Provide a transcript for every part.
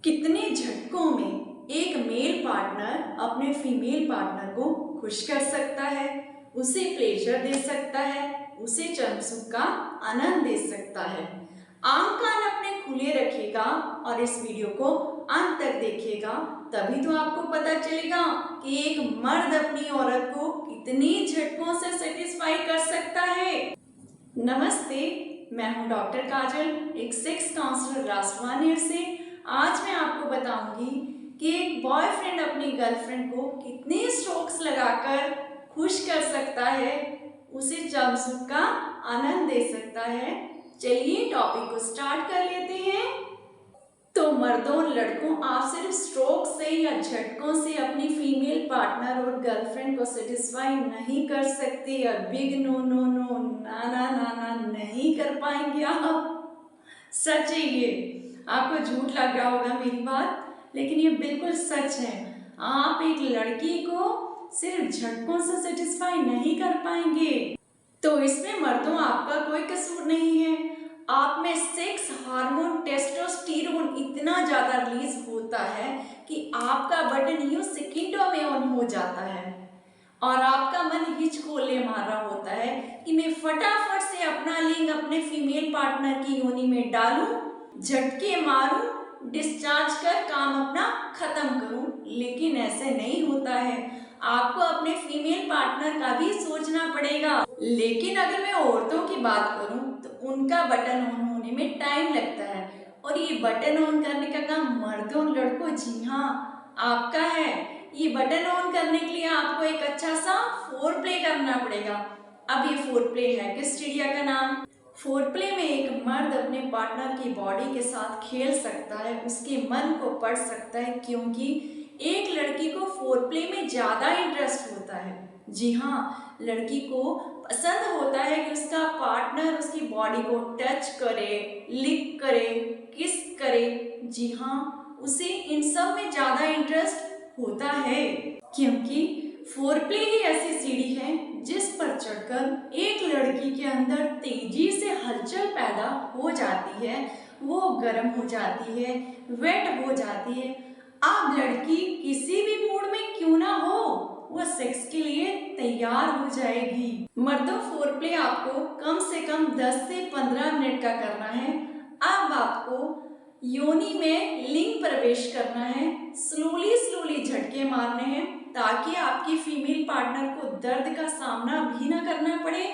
कितने झटकों में एक मेल पार्टनर अपने फीमेल पार्टनर को खुश कर सकता है, उसे प्लेजर दे सकता है, उसे चमसुख का आनंद दे सकता है। आंख कान अपने खुले रखिएगा और इस वीडियो को अंत तक देखिएगा, तभी तो आपको पता चलेगा कि एक मर्द अपनी औरत को कितनी झटकों से सेटिस्फाई कर सकता है। नमस्ते, मैं हूं डॉक्टर काजल, एक सेक्स काउंसलर राष्ट्रवानी से। आज मैं आपको बताऊंगी कि एक बॉयफ्रेंड अपनी गर्लफ्रेंड को कितने स्ट्रोक्स लगाकर खुश कर सकता है, उसे चमसुख का आनंद दे सकता है। चलिए टॉपिक को स्टार्ट कर लेते हैं। तो मर्दों और लड़कों, आप सिर्फ स्ट्रोक से या झटकों से अपनी फीमेल पार्टनर और गर्लफ्रेंड को सेटिस्फाई नहीं कर सकते। या बिग नो नो नो, ना ना ना ना, नहीं कर पाएंगे आप। सच है ये, आपको झूठ लग रहा होगा मेरी बात, लेकिन ये बिल्कुल सच है। आप एक लड़की को सिर्फ झटकों से सेटिस्फाई नहीं कर पाएंगे। तो इसमें मर्दों आपका कोई कसूर नहीं है। आप में सेक्स हार्मोन टेस्टोस्टेरोन इतना ज्यादा रिलीज होता है कि आपका बटन यूं सेकंडों में ऑन हो जाता है और आपका मन हिचकोले मार रहा होता है कि मैं फटाफट से अपना लिंग अपने फीमेल पार्टनर की योनि में डालूं, झटके मारूं, डिस्चार्ज कर काम अपना खत्म करूं। लेकिन ऐसे नहीं होता है, आपको अपने फीमेल पार्टनर का भी सोचना पड़ेगा। लेकिन अगर मैं औरतों की बात करूं तो उनका बटन ऑन होने में टाइम लगता है और ये बटन ऑन करने का काम मर्दों और लड़कों, जी हाँ, आपका है। ये बटन ऑन करने के लिए आपको एक अच्छा सा फोर प्ले करना पड़ेगा। अब ये फोर प्ले है किस चिड़िया का नाम? फोर प्ले में एक मर्द अपने पार्टनर की बॉडी के साथ खेल सकता है, उसके मन को पढ़ सकता है, क्योंकि एक लड़की को फोर प्ले में ज्यादा इंटरेस्ट होता है। जी हाँ, लड़की को पसंद होता है कि उसका पार्टनर उसकी बॉडी को टच करे, लिक करे, किस करे। जी हाँ, उसे इन सब में ज्यादा इंटरेस्ट होता है, क्योंकि फोर प्ले ही ऐसी सीढ़ी है जिस पर चढ़कर एक लड़की के अंदर तेजी से हलचल पैदा हो जाती है, वो गर्म हो जाती है, वेट हो जाती है। अब लड़की किसी भी मूड में क्यों ना हो, वो सेक्स के लिए तैयार हो जाएगी। मर्दों, फोर प्ले आपको कम से कम 10 से 15 मिनट का करना है। अब आपको योनि में लिंग प्रवेश करना है, स्लोली स्लोली झटके मारने हैं ताकि आपकी फीमेल पार्टनर को दर्द का सामना भी ना करना पड़े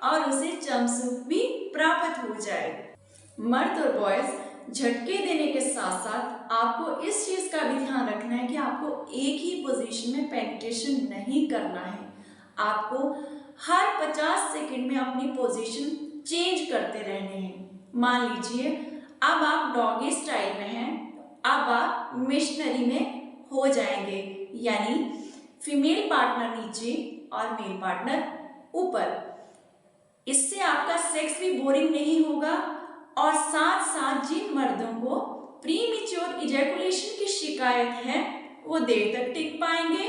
और उसे चमसुख भी प्राप्त हो जाए। मर्द और बॉयज, झटके देने के साथ साथ आपको इस चीज का भी ध्यान रखना है कि आपको एक ही पोजीशन में पेनिट्रेशन नहीं करना है। आपको हर 50 सेकंड में अपनी पोजीशन चेंज करते रहने हैं। मान लीजिए अब आप डॉगी स्टाइल में हैं, अब आप मिशनरी में हो जाएंगे, यानी फीमेल पार्टनर नीचे और मेल पार्टनर ऊपर। इससे आपका सेक्स भी बोरिंग नहीं होगा और साथ साथ जिन मर्दों को प्रीमेच्योर इजैकुलेशन की शिकायत है वो देर तक टिक पाएंगे,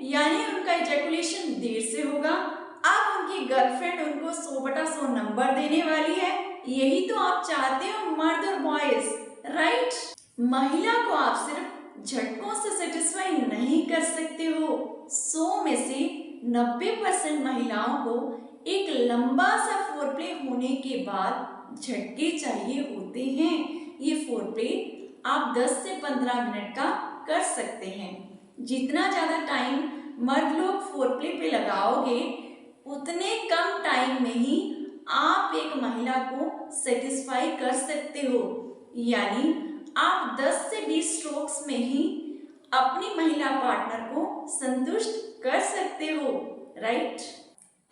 यानी उनका इजैकुलेशन देर से होगा। अब उनकी गर्लफ्रेंड उनको 100/100 नंबर देने वाली है। यही तो आप चाहते हो मर्द और बॉयज, राइट? महिला को आप सिर्फ झटकों से सेटिस्फाई नहीं कर सकते हो। 100 में से 90% महिलाओं को एक लंबा सा फोर प्ले होने के बाद झटके चाहिए होते हैं। ये फोर प्ले आप 10 से 15 मिनट का कर सकते हैं। जितना ज्यादा टाइम मर्द लोग फोर प्ले पे लगाओगे, उतने कम टाइम में ही आप एक महिला को सेटिस्फाई कर सकते हो, यानी आप 10 से 20 स्ट्रोक्स में ही अपनी महिला पार्टनर को संतुष्ट कर सकते हो, राइट?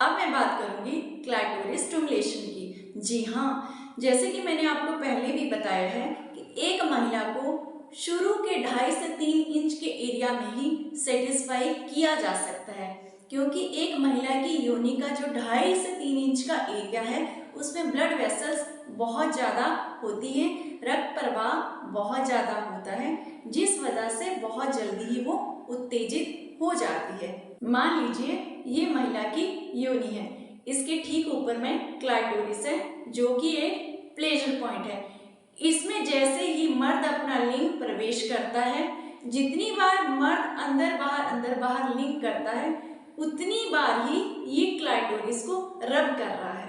अब मैं बात करूंगी क्लैटोरिस स्टिमुलेशन की। जी हाँ, जैसे कि मैंने आपको पहले भी बताया है कि एक महिला को शुरू के 2.5 से 3 इंच के एरिया में ही सेटिस्फाई किया जा सकता है, क्योंकि एक महिला की योनि का जो 2.5 से 3 इंच का एरिया है उसमें ब्लड वेसल्स बहुत ज़्यादा होती है, रक्त प्रवाह बहुत ज़्यादा होता है, जिस वजह से बहुत जल्दी ही वो उत्तेजित हो जाती है। मान लीजिए ये महिला की योनि है, इसके ठीक ऊपर में क्लाइटोरिस है जो कि एक प्लेजर पॉइंट है। इसमें जैसे ही मर्द अपना लिंग प्रवेश करता है, जितनी बार मर्द अंदर बाहर लिंक करता है, उतनी बार ही ये क्लाइटोरिस को रब कर रहा है।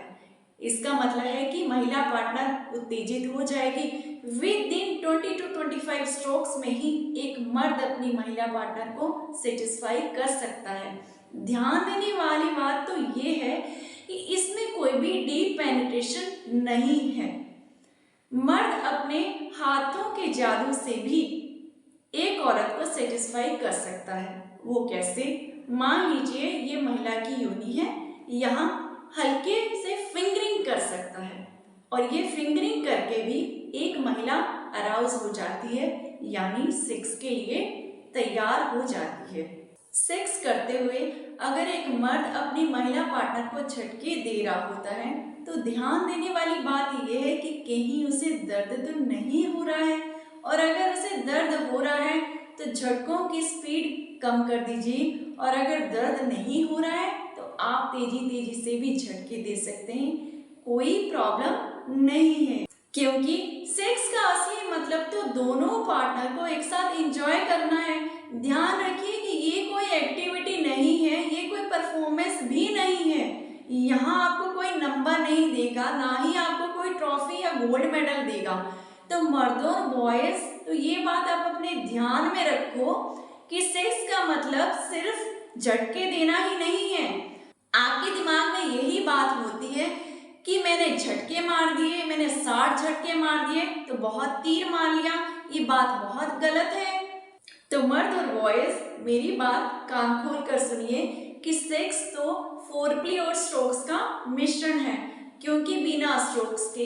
इसका मतलब है कि महिला पार्टनर उत्तेजित हो जाएगी। विद इन 20 to 25 स्ट्रोक्स में ही एक मर्द अपनी महिला पार्टनर को सेटिस्फाई कर सकता है। ध्यान देने वाली बात तो ये है कि इसमें कोई भी डीप पेनिट्रेशन नहीं है। मर्द अपने हाथों के जादू से भी एक औरत को सेटिस्फाई कर सकता है। वो कैसे? मान लीजिए ये महिला की योनि है, यहाँ हल्के से फिंगरिंग कर सकता है और ये फिंगरिंग करके भी एक महिला अराउज हो जाती है, यानी सेक्स के लिए तैयार हो जाती है। सेक्स करते हुए अगर एक मर्द अपनी महिला पार्टनर को झटके दे रहा होता है तो ध्यान देने वाली बात यह है कि कहीं उसे दर्द तो नहीं हो रहा है, और अगर उसे दर्द हो रहा है तो झटकों की स्पीड कम कर दीजिए, और अगर दर्द नहीं हो रहा है तो आप तेजी से भी झटके दे सकते हैं, कोई प्रॉब्लम नहीं है। क्योंकि सेक्स का असली मतलब तो दोनों पार्टनर को एक साथ एंजॉय करना है। ध्यान रखिए कि ये कोई एक्टिविटी नहीं है, ये कोई परफॉर्मेंस भी नहीं है। यहाँ आपको कोई नंबर नहीं देगा, ना ही आपको कोई ट्रॉफी या गोल्ड मेडल देगा। तो मर्दों और बॉयज, तो ये बात आप अपने ध्यान में रखो कि सेक्स का मतलब सिर्फ झटके देना ही नहीं है। आपके दिमाग में यही बात होती है कि मैंने झटके मार दिए, मैंने 60 झटके मार दिए तो बहुत तीर मार लिया। ये बात बहुत गलत है। तो मर्द और बॉयज, मेरी बात कान खोल कर सुनिए कि सेक्स तो फोरप्ले और स्ट्रोक्स का मिश्रण है, क्योंकि बिना स्ट्रोक्स के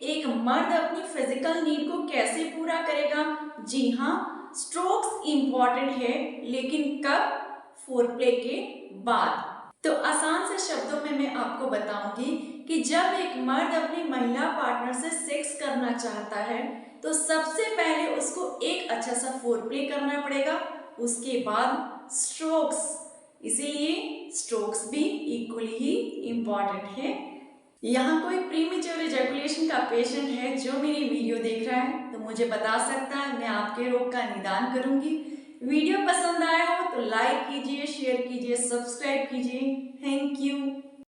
एक मर्द अपनी फिजिकल नीड को कैसे पूरा करेगा? जी हाँ, स्ट्रोक्स इंपॉर्टेंट है, लेकिन कब? फोरप्ले के बाद। तो आसान से शब्दों में मैं आपको बताऊंगी कि जब एक मर्द अपनी महिला पार्टनर से सेक्स करना चाहता है तो सबसे पहले उसको एक अच्छा सा फोरप्ले करना पड़ेगा, उसके बाद स्ट्रोक्स। इसीलिए स्ट्रोक्स भी इक्वली ही इम्पॉर्टेंट है। यहाँ कोई प्रीमेच्योर इजैकुलेशन का पेशेंट है जो मेरी वीडियो देख रहा है तो मुझे बता सकता है, मैं आपके रोग का निदान करूंगी। वीडियो पसंद आया हो तो लाइक कीजिए, शेयर कीजिए, सब्सक्राइब कीजिए। Thank you.